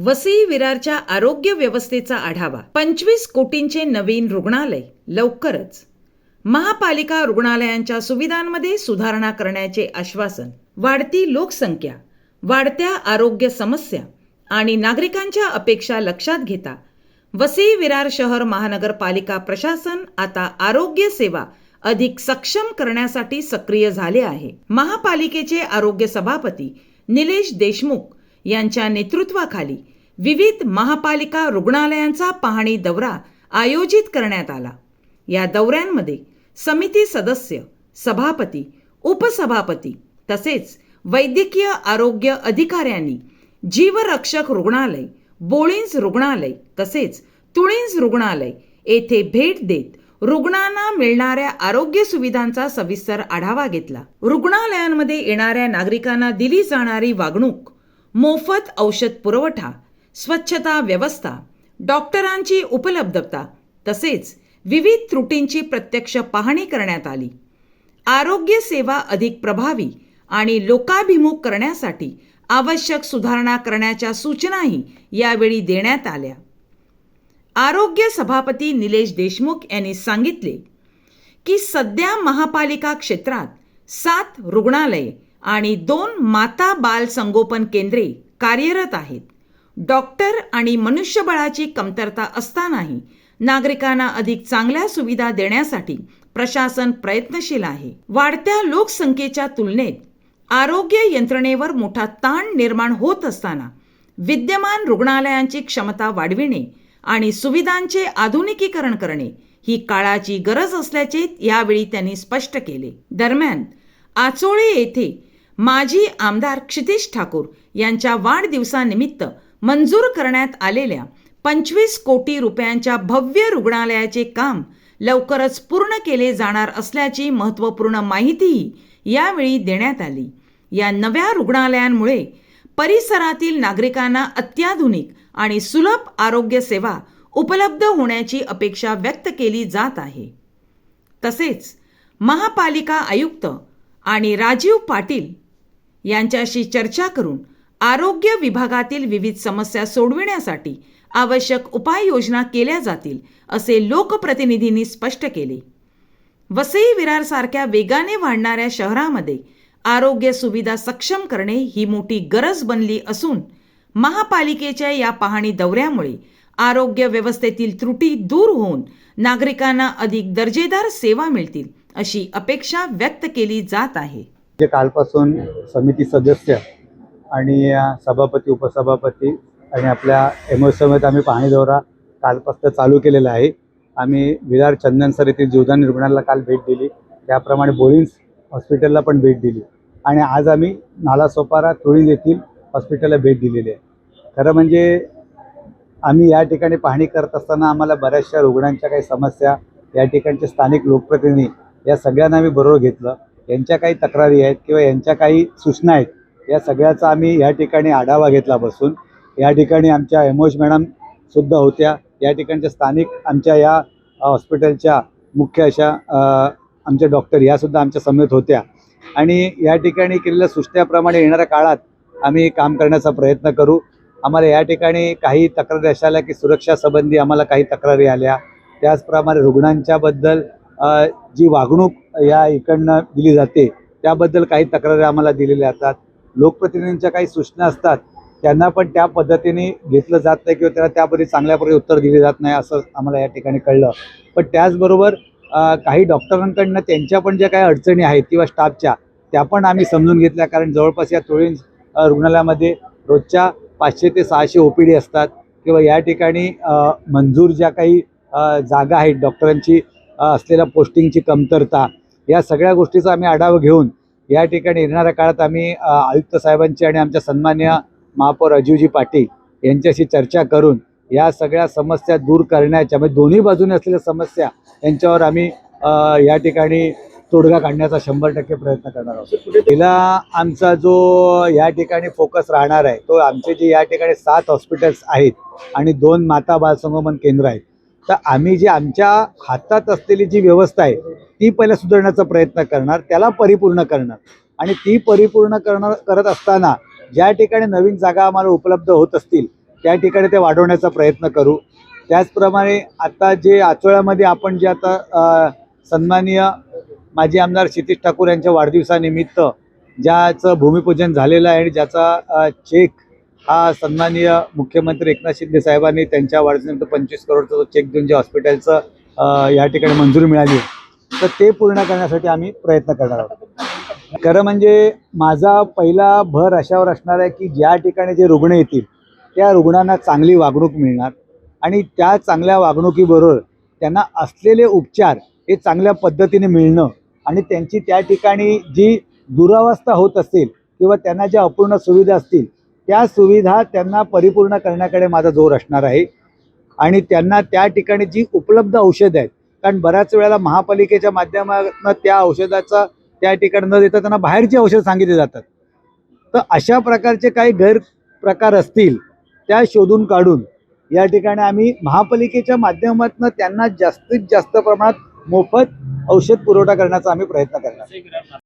वसई विरारच्या आरोग्य व्यवस्थेचा आढावा. 25 कोटींचे नवीन रुग्णालय लवकरच. महापालिका रुग्णालयांच्या सुविधांमध्ये सुधारणा करण्याचे आश्वासन. वाढती लोकसंख्या, वाढत्या आरोग्य समस्या आणि नागरिकांच्या अपेक्षा लक्षात घेता वसई विरार शहर महानगरपालिका प्रशासन आता आरोग्य सेवा अधिक सक्षम करण्यासाठी सक्रिय झाले आहे. महापालिकेचे आरोग्य सभापती निलेश देशमुख यांच्या नेतृत्वाखाली विविध महापालिका रुग्णालयांचा पाहणी दौरा आयोजित करण्यात आला. या दौऱ्यांमध्ये समिती सदस्य, सभापती, उपसभापती तसेच वैद्यकीय आरोग्य अधिकाऱ्यांनी जीवरक्षक रुग्णालय, बोळिंज रुग्णालय तसेच तुळिंज रुग्णालय येथे भेट देत रुग्णांना मिळणाऱ्या आरोग्य सुविधांचा सविस्तर आढावा घेतला. रुग्णालयांमध्ये येणाऱ्या नागरिकांना दिली जाणारी वागणूक, मोफत औषध पुरवठा, स्वच्छता व्यवस्था, डॉक्टरांची उपलब्धता तसेच विविध त्रुटींची प्रत्यक्ष पाहणी करण्यात आली. आरोग्य सेवा अधिक प्रभावी आणि लोकाभिमुख करण्यासाठी आवश्यक सुधारणा करण्याच्या सूचनाही यावेळी देण्यात आल्या. आरोग्य सभापती निलेश देशमुख यांनी सांगितले की सध्या महापालिका क्षेत्रात 7 रुग्णालये आणि 2 माता बाल संगोपन केंद्रे कार्यरत आहेत. डॉक्टर आणि मनुष्यबळाची कमतरता असतानाही नागरिकांना अधिक चांगल्या सुविधा देण्यासाठी प्रशासन प्रयत्नशील आहे. वाढत्या लोकसंख्येच्या तुलनेत आरोग्य यंत्रणेवर मोठा ताण निर्माण होत असताना विद्यमान रुग्णालयांची क्षमता वाढविणे आणि सुविधांचे आधुनिकीकरण करणे ही काळाची गरज असल्याचे यावेळी त्यांनी स्पष्ट केले. दरम्यान आचोळे येथे माजी आमदार क्षितिज ठाकूर यांच्या वाढदिवसानिमित्त मंजूर करण्यात आलेल्या 25 कोटी रुपयांच्या भव्य रुग्णालयाचे काम लवकरच पूर्ण केले जाणार असल्याची महत्त्वपूर्ण माहितीही यावेळी देण्यात आली. या नव्या रुग्णालयांमुळे परिसरातील नागरिकांना अत्याधुनिक आणि सुलभ आरोग्य सेवा उपलब्ध होण्याची अपेक्षा व्यक्त केली जात आहे. तसेच महापालिका आयुक्त आणि राजीव पाटील यांच्याशी चर्चा करून आरोग्य विभागातील विविध समस्या सोडविण्यासाठी आवश्यक उपाययोजना केल्या जातील असे लोकप्रतिनिधींनी स्पष्ट केले. वसई विरार सारख्या वेगाने वाढणाऱ्या शहरामध्ये आरोग्य सुविधा सक्षम करणे ही मोठी गरज बनली असून महापालिकेच्या या पाहणी दौऱ्यामुळे आरोग्य व्यवस्थेतील त्रुटी दूर होऊन नागरिकांना अधिक दर्जेदार सेवा मिळतील अशी अपेक्षा व्यक्त केली जात आहे. जे कालपासून समिती सदस्य आणि सभापती, उपसभापती आणि आपल्या एमओसमध्ये आम्ही पाहणी दौरा कालपासून चालू केलेला आहे. आम्ही विरार चंदनसर येथील जीवदानी रुग्णालयाला काल भेट दिली, त्याप्रमाणे बोळिंज हॉस्पिटलला पण भेट दिली आणि आज आम्ही नालासोपारा तुळिंज येथील हॉस्पिटलला भेट दिलेली आहे. खरं म्हणजे आम्ही या ठिकाणी पाहणी करत असताना आम्हाला बऱ्याचशा रुग्णांच्या काही समस्या, या ठिकाणचे स्थानिक लोकप्रतिनिधी या सगळ्यांना आम्ही बरोबर घेतलं. यांच्या काही तक्रारी आहेत किंवा यांच्या काही सूचना आहेत, या सगळ्याचा आम्ही या ठिकाणी आढावा घेतला बसून. या ठिकाणी आमच्या एमओज मॅडमसुद्धा होत्या. या ठिकाणच्या स्थानिक आमच्या या हॉस्पिटलच्या मुख्य अशा आमच्या डॉक्टर यासुद्धा आमच्या समेत होत्या आणि या ठिकाणी केलेल्या सूचनेप्रमाणे येणाऱ्या काळात आम्ही काम करण्याचा प्रयत्न करू. आम्हाला या ठिकाणी काही तक्रारी अशा आल्या की सुरक्षासंबंधी आम्हाला काही तक्रारी आल्या, त्याचप्रमाणे रुग्णांच्याबद्दल जी वागणूक या इकडनं दिली जाते त्याबद्दल काही तक्रारी आम्हाला दिलेल्या असतात. लोकप्रतिनिधींच्या काही सूचना असतात, त्यांना पण त्या पद्धतीने घेतलं जात नाही किंवा त्याला त्या पद्धती चांगल्या प्रकारे उत्तर दिले जात नाही असं आम्हाला या ठिकाणी कळलं. पण त्याचबरोबर काही डॉक्टरांकडनं त्यांच्या पण ज्या काही अडचणी आहेत किंवा स्टाफच्या त्या पण आम्ही समजून घेतल्या. कारण जवळपास या तुळिंज रुग्णालयामध्ये रोजच्या 500 ते 600 OPD असतात किंवा या ठिकाणी मंजूर ज्या काही जागा आहेत, डॉक्टरांची असलेल्या पोस्टिंगची कमतरता, या सगळ्या गोष्टीचा आम्ही आढावा घेऊन या ठिकाणी येणाऱ्या काळात आम्ही आयुक्त साहेबांची आणि आमच्या सन्मान्य महापौर अजिवजी पाटील यांच्याशी चर्चा करून या सगळ्या समस्या दूर करण्याच्या, म्हणजे दोन्ही बाजूने असलेल्या समस्या यांच्यावर आम्ही या ठिकाणी तोडगा काढण्याचा 100% प्रयत्न करणार आहोत. पहिला आमचा जो या ठिकाणी फोकस राहणार आहे तो आमचे जे या ठिकाणी 7 हॉस्पिटल्स आहेत आणि 2 माता बाल संगोपन केंद्र आहेत, तर आम्ही जे आमच्या हातात असलेली जी व्यवस्था आहे ती पहिला सुधारण्याचा प्रयत्न करणार, त्याला परिपूर्ण करणार आणि ती परिपूर्ण करत असताना ज्या ठिकाणी नवीन जागा आम्हाला उपलब्ध होत असतील त्या ठिकाणी ते वाढवण्याचा प्रयत्न करू. त्याचप्रमाणे आता जे आचोळ्यामध्ये आपण जे आता सन्माननीय माजी आमदार क्षितिज ठाकूर यांच्या वाढदिवसानिमित्त ज्याचं भूमिपूजन झालेलं आहे आणि ज्याचा चेक हा सन्माननीय मुख्यमंत्री एकनाथ शिंदे साहेबांनी त्यांच्या वाढदिवसानिमित्त 25 करोडचा जो चेक देऊन जे हॉस्पिटलचं या ठिकाणी मंजुरी मिळाली, तर ते पूर्ण करण्यासाठी आम्ही प्रयत्न करणार आहोत. खरं म्हणजे माझा पहिला भर अशावर असणार आहे की ज्या ठिकाणी जे रुग्ण येतील त्या रुग्णांना चांगली वागणूक मिळणार आणि त्या चांगल्या वागणुकीबरोबर त्यांना असलेले उपचार हे चांगल्या पद्धतीने मिळणं आणि त्यांची त्या ठिकाणी जी दुरावस्था होत असेल किंवा त्यांना ज्या अपूर्ण सुविधा असतील त्या सुविधा त्यांना परिपूर्ण करण्याकडे माझा जोर असणार आहे. आणि त्यांना त्या ठिकाणी जी उपलब्ध औषधं आहेत, कारण बऱ्याच वेळेला महापालिकेच्या माध्यमातून त्या औषधाचा त्या ठिकाणी न देता त्यांना बाहेरची औषधं सांगितली जातात. तर अशा प्रकारचे काही गैरप्रकार असतील त्या शोधून काढून या ठिकाणी आम्ही महापालिकेच्या माध्यमातून त्यांना जास्तीत जास्त प्रमाणात मोफत औषध पुरवठा करण्याचा आम्ही प्रयत्न करणार.